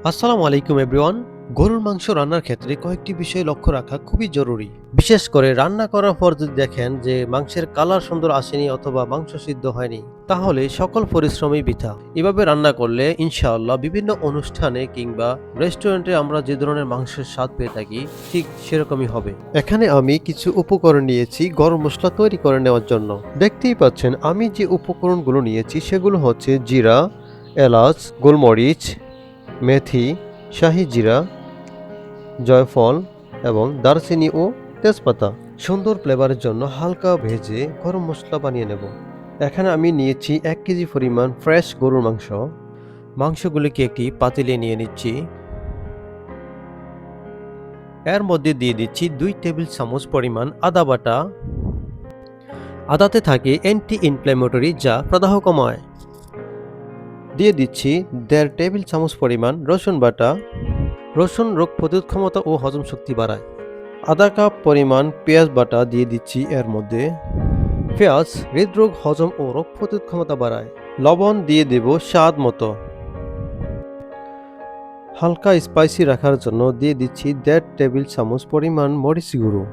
আসসালামু আলাইকুম এভরিওয়ান। গরুর মাংস রান্নার ক্ষেত্রে কয়েকটি বিষয় লক্ষ্য রাখা খুবই জরুরি। বিশেষ করে রান্না করার পর যদি দেখেন যে মাংসের কালার সুন্দর আসেনি অথবা মাংস সিদ্ধ হয়নি, তাহলে সকল পরিশ্রমই বৃথা। এভাবে রান্না করলে ইনশাআল্লাহ বিভিন্ন অনুষ্ঠানে কিংবা রেস্টুরেন্টে আমরা যে ধরনের মাংসের স্বাদ পেয়ে থাকি ঠিক সেরকমই হবে। এখানে আমি কিছু উপকরণ নিয়েছি গরম মশলা তৈরি করে নেওয়ার জন্য। দেখতেই পাচ্ছেন আমি যে উপকরণগুলো নিয়েছি সেগুলো হচ্ছে জিরা, এলাচ, গোলমরিচ, মেথি, শাহি জিরা, জয়ফল এবং দারচিনি ও তেজপাতা। সুন্দর ফ্লেভারের জন্য হালকা ভেজে গরম মশলা বানিয়ে নেব। এখানে আমি নিয়েছি 1 কেজি পরিমাণ ফ্রেশ গরুর মাংস। মাংসগুলিকে একটি পাতিলে নিয়ে নিচ্ছি। এর মধ্যে দিয়ে দিচ্ছি 2 টেবিল চামচ পরিমাণ আদা বাটা। আদাতে থাকে অ্যান্টি ইনফ্ল্যামেটরি যা প্রদাহ কমায়। দিয়ে দিচ্ছি 1.5 টেবিল চামচ পরিমাণ রসুন বাটা। রসুন রোগ প্রতিরোধ ক্ষমতা ও হজম শক্তি বাড়ায়। আধা কাপ পরিমাণ পেঁয়াজ বাটা দিয়ে দিচ্ছি এর মধ্যে। পেঁয়াজ হৃদরোগ, হজম ও রোগ প্রতিরোধ ক্ষমতা বাড়ায়। লবণ দিয়ে দেব স্বাদ মতো। হালকা স্পাইসি রাখার জন্য দিয়ে দিচ্ছি 1.5 টেবিল চামচ পরিমাণ মরিচ গুঁড়ো।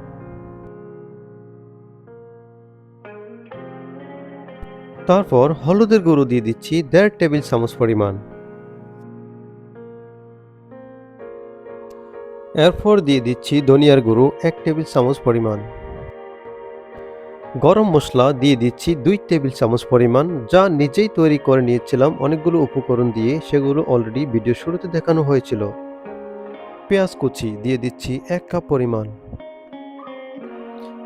তারপর হলুদের গুঁড়ো দিয়ে দিচ্ছি 1.5 টেবিল চামচ পরিমাণ। এরপর দিয়ে দিচ্ছি ধনিয়ার গুঁড়ো 1 টেবিল চামচ পরিমাণ। গরম মশলা দিয়ে দিচ্ছি 2 টেবিল চামচ পরিমাণ, যা নিজেই তৈরি করে নিয়েছিলাম অনেকগুলো উপকরণ দিয়ে, সেগুলো অলরেডি ভিডিও শুরুতে দেখানো হয়েছিল। পেঁয়াজ কুচি দিয়ে দিচ্ছি 1 কাপ পরিমাণ।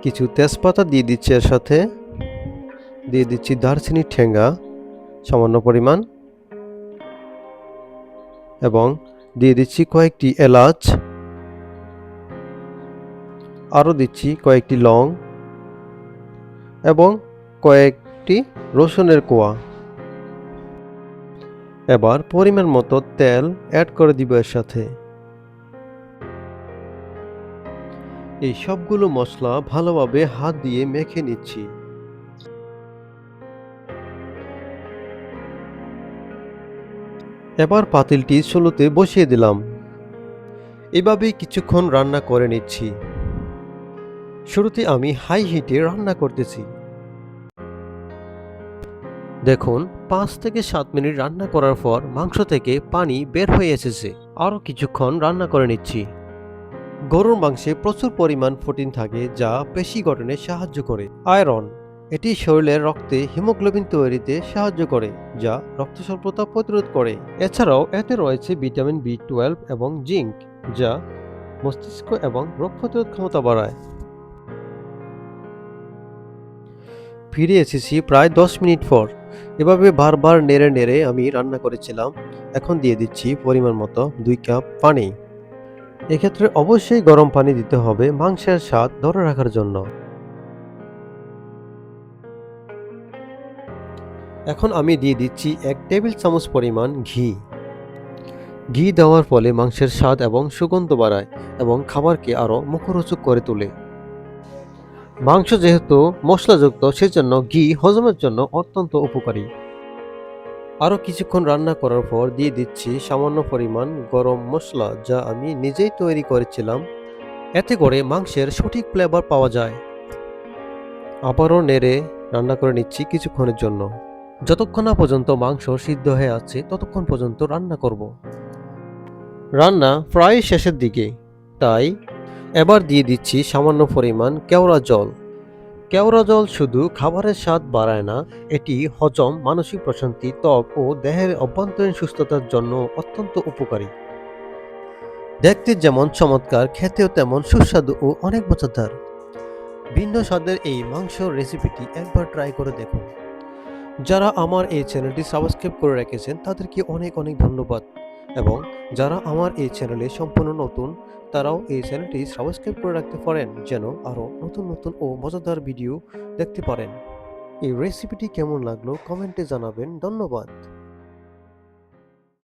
কিছু তেজপাতা দিয়ে দিচ্ছি এর সাথে। দিয়ে দিচ্ছি দারচিনির ঠেঙ্গা সামান্য পরিমাণ এবং দিয়ে দিচ্ছি কয়েকটি এলাচ। আরও দিচ্ছি কয়েকটি লং এবং কয়েকটি রসুনের কোয়া। এবার পরিমাণ মতো তেল অ্যাড করে দিব এর সাথে। এই সবগুলো মশলা ভালোভাবে হাত দিয়ে মেখে নিচ্ছি। এবার পাতিলটি চুলোতে বসিয়ে দিলাম। এভাবেই কিছুক্ষণ রান্না করে নিচ্ছি। শুরুতে আমি হাই হিটে রান্না করতেছি। দেখুন 5 থেকে 7 মিনিট রান্না করার পর মাংস থেকে পানি বের হয়ে এসেছে। আরও কিছুক্ষণ রান্না করে নিচ্ছি। গরুর মাংসে প্রচুর পরিমাণ প্রোটিন থাকে যা পেশি গঠনে সাহায্য করে। আয়রন, এটি শরীরের রক্তে হিমোগ্লোবিন তৈরিতে সাহায্য করে যা রক্ত স্বল্পতা প্রতিরোধ করে। এছাড়াও এতে রয়েছে ভিটামিন বি12 এবং জিঙ্ক যা মস্তিষ্ক এবং রোগ প্রতিরোধ ক্ষমতা বাড়ায়। ফিরে এসেছি প্রায় 10 মিনিট পর। এভাবে বারবার নেড়ে নেড়ে আমি রান্না করেছিলাম। এখন দিয়ে দিচ্ছি পরিমাণ মতো 2 কাপ পানি। এক্ষেত্রে অবশ্যই গরম পানি দিতে হবে মাংসের স্বাদ ধরে রাখার জন্য। এখন আমি দিয়ে দিচ্ছি 1 টেবিল চামচ পরিমাণ ঘি। ঘি দেওয়ার ফলে মাংসের স্বাদ এবং সুগন্ধ বাড়ায় এবং খাবারকে আরও মুখরোচক করে তোলে। মাংস যেহেতু মশলাযুক্ত সেজন্য ঘি হজমের জন্য অত্যন্ত উপকারী। আরও কিছুক্ষণ রান্না করার পর দিয়ে দিচ্ছি সামান্য পরিমাণ গরম মশলা, যা আমি নিজেই তৈরি করেছিলাম। এতে করে মাংসের সঠিক ফ্লেভার পাওয়া যায়। আবারও নেড়ে রান্না করে নিচ্ছি কিছুক্ষণের জন্য। যতক্ষণ না পর্যন্ত মাংস সিদ্ধ হয়ে আছে ততক্ষণ পর্যন্ত রান্না করব। রান্না প্রায় শেষের দিকে, তাই এবার দিয়ে দিচ্ছি সামান্য পরিমাণ কেওড়া জল। কেওড়া জল শুধু খাবারের স্বাদ বাড়ায় না, এটি হজম, মানসিক প্রশান্তি, ত্বক ও দেহের অভ্যন্তরীণ সুস্থতার জন্য অত্যন্ত উপকারী। দেখতে যেমন চমৎকার, খেতেও তেমন সুস্বাদু ও অনেক মজাদার। ভিন্ন স্বাদের এই মাংস রেসিপিটি একবার ট্রাই করে দেখুন। যারা আমার এই চ্যানেলটি সাবস্ক্রাইব করে রেখেছেন তাদেরকে অনেক অনেক ধন্যবাদ, এবং যারা আমার এই চ্যানেলে সম্পূর্ণ নতুন তারাও এই চ্যানেলটি সাবস্ক্রাইব করে রাখতে পারেন যেন আরও নতুন নতুন ও মজাদার ভিডিও দেখতে পারেন। এই রেসিপিটি কেমন লাগলো কমেন্টে জানাবেন। ধন্যবাদ।